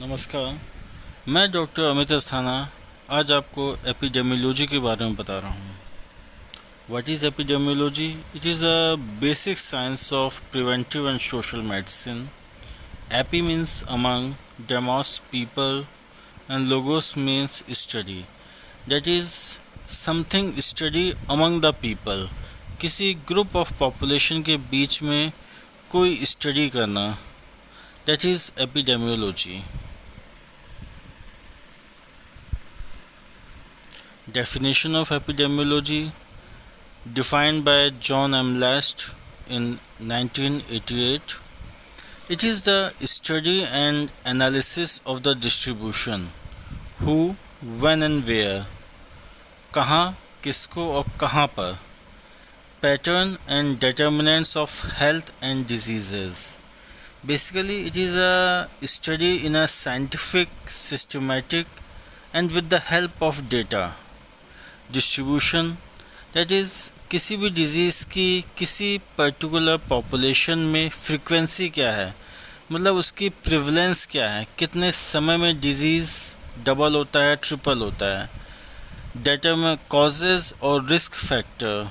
नमस्कार। मैं डॉक्टर अमित अस्थाना आज आपको एपिडेमियोलॉजी के बारे में बता रहा हूँ। What is epidemiology? It is a basic science of preventive and social medicine. AP means among, demos people and logos means study. That is something study among the people. किसी group of population के बीच में कोई study करना, that is epidemiology. Definition of epidemiology defined by John M. Last in 1988. It is the study and analysis of the distribution, who, when and where, कहाँ, किसको और कहाँ पर, pattern and determinants of health and diseases. Basically, it is a study in a scientific, systematic, and with the help of data. Distribution, that is किसी भी disease की किसी particular population में फ्रीक्वेंसी क्या है, मतलब उसकी प्रिवलेंस क्या है, कितने समय में डिज़ीज़ डबल होता है, ट्रिपल होता है. डेटा में कॉजेज़ और रिस्क फैक्टर,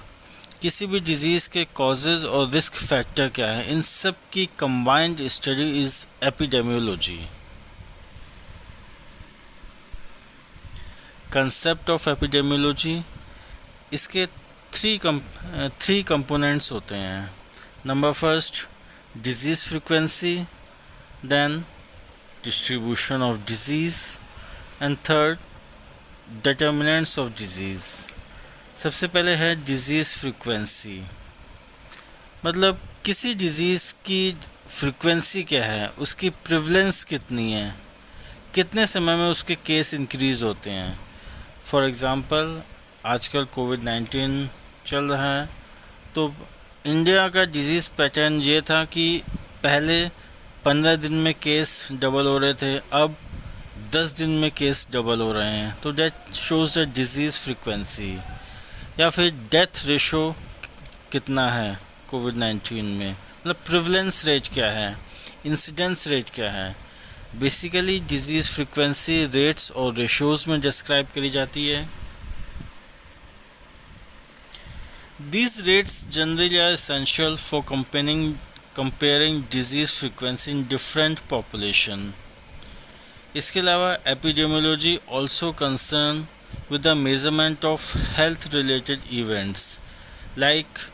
किसी भी डिज़ीज़ के कॉजेज़ और रिस्क फैक्टर क्या है, इन सब की combined study is epidemiology. Concept of epidemiology, इसके थ्री कंपोनेंट्स होते हैं. Number first, disease frequency, then distribution of disease, and third, determinants of disease. सबसे पहले है डिजीज़ फ्रीक्वेंसी, मतलब किसी डिज़ीज़ की फ्रीक्वेंसी क्या है, उसकी प्रिवलेंस कितनी है, कितने समय में उसके केस इंक्रीज़ होते हैं. फॉर एग्ज़ाम्पल, आजकल कोविड-19 चल रहा है, तो इंडिया का डिज़ीज़ पैटर्न ये था कि पहले 15 दिन में केस डबल हो रहे थे, अब 10 दिन में केस डबल हो रहे हैं. तो that shows the disease frequency. या फिर डेथ रेशो कितना है कोविड-19 में, मतलब प्रिवलेंस रेट क्या है, इंसिडेंस रेट क्या है. बेसिकली डिजीज़ फ्रीक्वेंसी रेट्स और रेशोज़ में डिस्क्राइब करी जाती है. These rates generally are essential for comparing disease frequency in different population. इसके अलावा epidemiology also concerned with the measurement of health related events. Like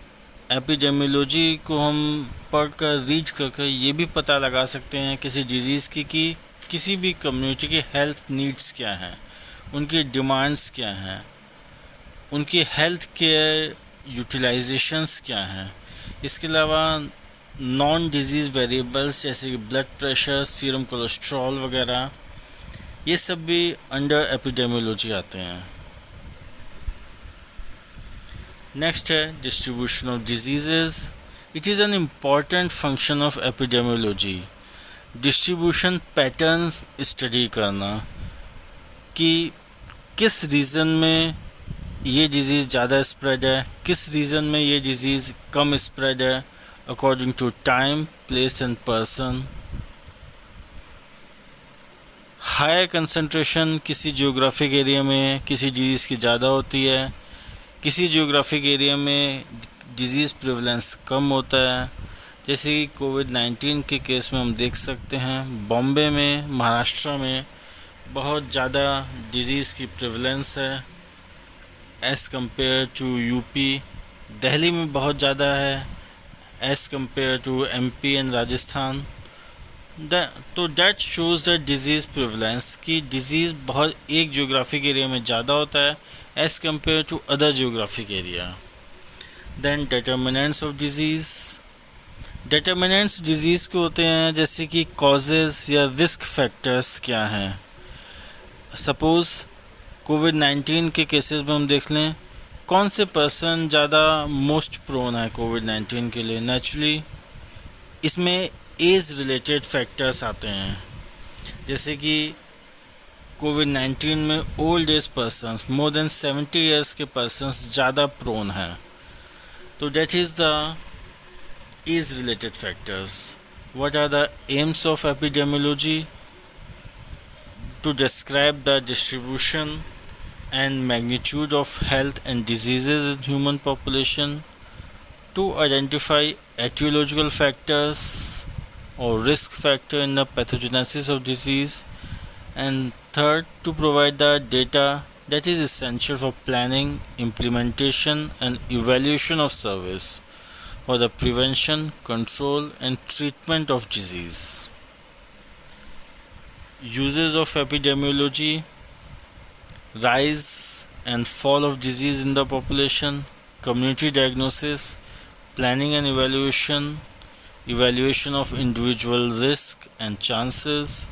epidemiology को हम पढ़कर रीड करके ये भी पता लगा सकते हैं किसी डिज़ीज़ की कि किसी भी कम्युनिटी के हेल्थ नीड्स क्या हैं, उनकी डिमांड्स क्या हैं, उनकी हेल्थ केयर यूटिलाइजेशंस क्या हैं. इसके अलावा नॉन डिजीज़ वेरिएबल्स जैसे कि ब्लड प्रेशर, सीरम कोलेस्ट्रॉल वगैरह, ये सब भी अंडर एपिडेमियोलॉजी आते हैं. नेक्स्ट है distribution of diseases. It is an important function of epidemiology. Distribution patterns study करना कि किस रीजन में ये डिज़ीज़ ज़्यादा स्प्रेड है, किस रीजन में ये डिज़ीज़ कम स्प्रेड है, according to time, place and person. Higher concentration किसी जियोग्राफिक एरिया में किसी डिज़ीज़ की ज़्यादा होती है, किसी जियोग्राफिक एरिया में डिज़ीज़ प्रिवलेंस कम होता है. जैसे कि कोविड-19 के केस में हम देख सकते हैं, बॉम्बे में, महाराष्ट्र में बहुत ज़्यादा डिज़ीज़ की प्रिवलेंस है as compare to UP. Delhi में बहुत ज़्यादा है as compare to MP and Rajasthan. तो that shows the disease prevalence कि डिज़ीज़ बहुत एक जियोग्राफिक एरिया में ज़्यादा होता है as compare to other geographic area. Then determinants of disease. Determinants disease के होते हैं जैसे कि कॉजेज़ या रिस्क फैक्टर्स क्या हैं. सपोज़ कोविड-19 के केसेस में हम देख लें, कौन से पर्सन ज़्यादा मोस्ट प्रोन है कोविड-19 के लिए. नेचुरली इसमें एज रिलेटेड फैक्टर्स आते हैं, जैसे कि कोविड-19 में old age persons, more than 70 years के पर्सन्स ज़्यादा प्रोन हैं. तो that is the age related factors. What are the aims of epidemiology? to describe the distribution and magnitude of health and diseases in human population, to identify etiological factors or risk factor in the pathogenesis of disease, and third, to provide the data that is essential for planning, implementation and evaluation of service for the prevention, control and treatment of disease. Uses of epidemiology: rise and fall of disease in the population, community diagnosis, planning and evaluation, evaluation of individual risk and chances,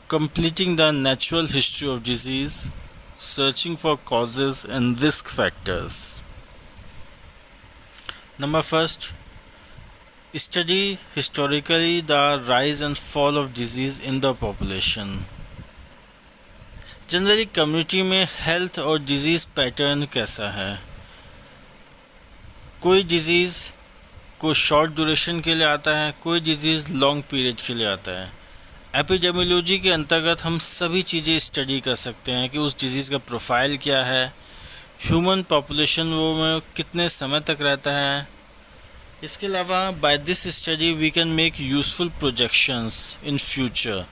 completing the natural history of disease, searching for causes and risk factors. Number first, study historically the rise and fall of disease in the population. Generally community में health और disease pattern कैसा है? कोई disease कोई short duration के लिए आता है, कोई डिजीज़ लॉन्ग पीरियड के लिए आता है। एपिडेमियोलॉजी के अंतर्गत हम सभी चीज़ें स्टडी कर सकते हैं कि उस डिजीज़ का प्रोफाइल क्या है, ह्यूमन पॉपुलेशन वो में कितने समय तक रहता है। इसके अलावा by this study we can make useful projections in future.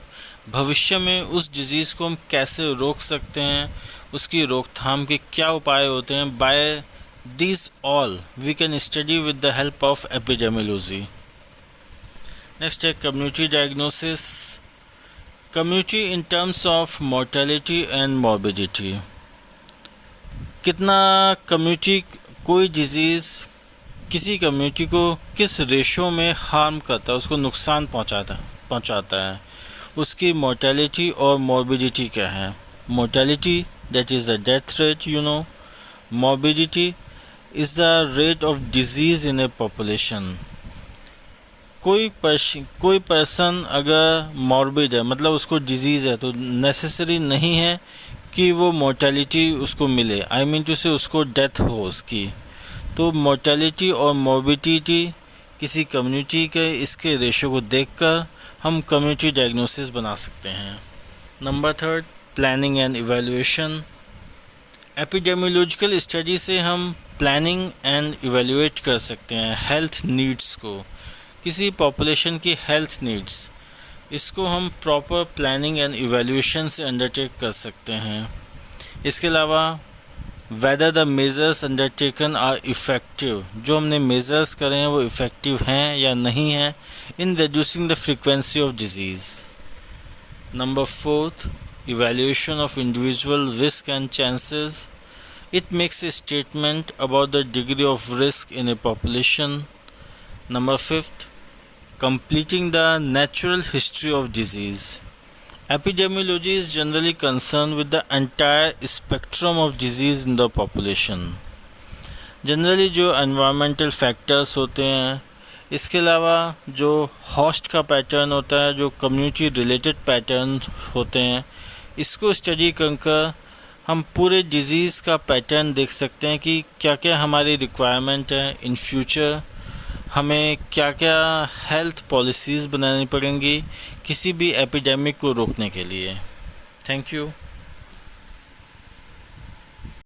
भविष्य में उस डिज़ीज़ को हम कैसे रोक सकते हैं, उसकी रोकथाम के क्या उपाय होते हैं। By this all we can study with the help of epidemiology. Next है community diagnosis. Community in terms of mortality and morbidity. कितना कम्युनिटी कोई डिज़ीज़ किसी कम्युनिटी को किस रेशो में हार्म करता है, उसको नुकसान पहुंचाता है, उसकी मोर्टेलिटी और मॉर्बिडिटी क्या है। Mortality that is the death rate, morbidity is the rate of disease in A population. कोई पर्सन अगर मॉर्बिड है, मतलब उसको डिजीज़ है, तो नेसेसरी नहीं है कि वो मोर्टेलिटी उसको मिले, आई मीन टू से उसको डेथ हो उसकी। तो मोर्टेलिटी और मॉर्बिडिटी किसी कम्युनिटी के इसके रेशो को देखकर हम कम्युनिटी डायग्नोसिस बना सकते हैं। Number third, planning and evaluation. Epidemiological study से हम प्लानिंग एंड इवैल्यूएट कर सकते हैं हेल्थ नीड्स को, किसी पॉपुलेशन की हेल्थ नीड्स, इसको हम प्रॉपर प्लानिंग एंड इवैल्यूएशन से अंडरटेक कर सकते हैं। इसके अलावा whether the measures undertaken are effective, जो हमने मेजर्स करे हैं वो इफ़ेक्टिव हैं या नहीं हैं in reducing the frequency of disease. Number fourth, evaluation of individual risk and chances. It makes a statement about the degree of risk in A population. Number fifth, completing the natural history of disease. Epidemiology is generally concerned with the entire spectrum of disease in the population. Generally जो environmental factors होते हैं, इसके अलावा जो host का pattern होता है, जो community related पैटर्न होते हैं, इसको स्टडी कर हम पूरे डिज़ीज़ का पैटर्न देख सकते हैं कि क्या क्या हमारी रिक्वायरमेंट है। इन फ्यूचर हमें क्या क्या हेल्थ पॉलिसीज़ बनानी पड़ेंगी किसी भी एपिडेमिक को रोकने के लिए। Thank you.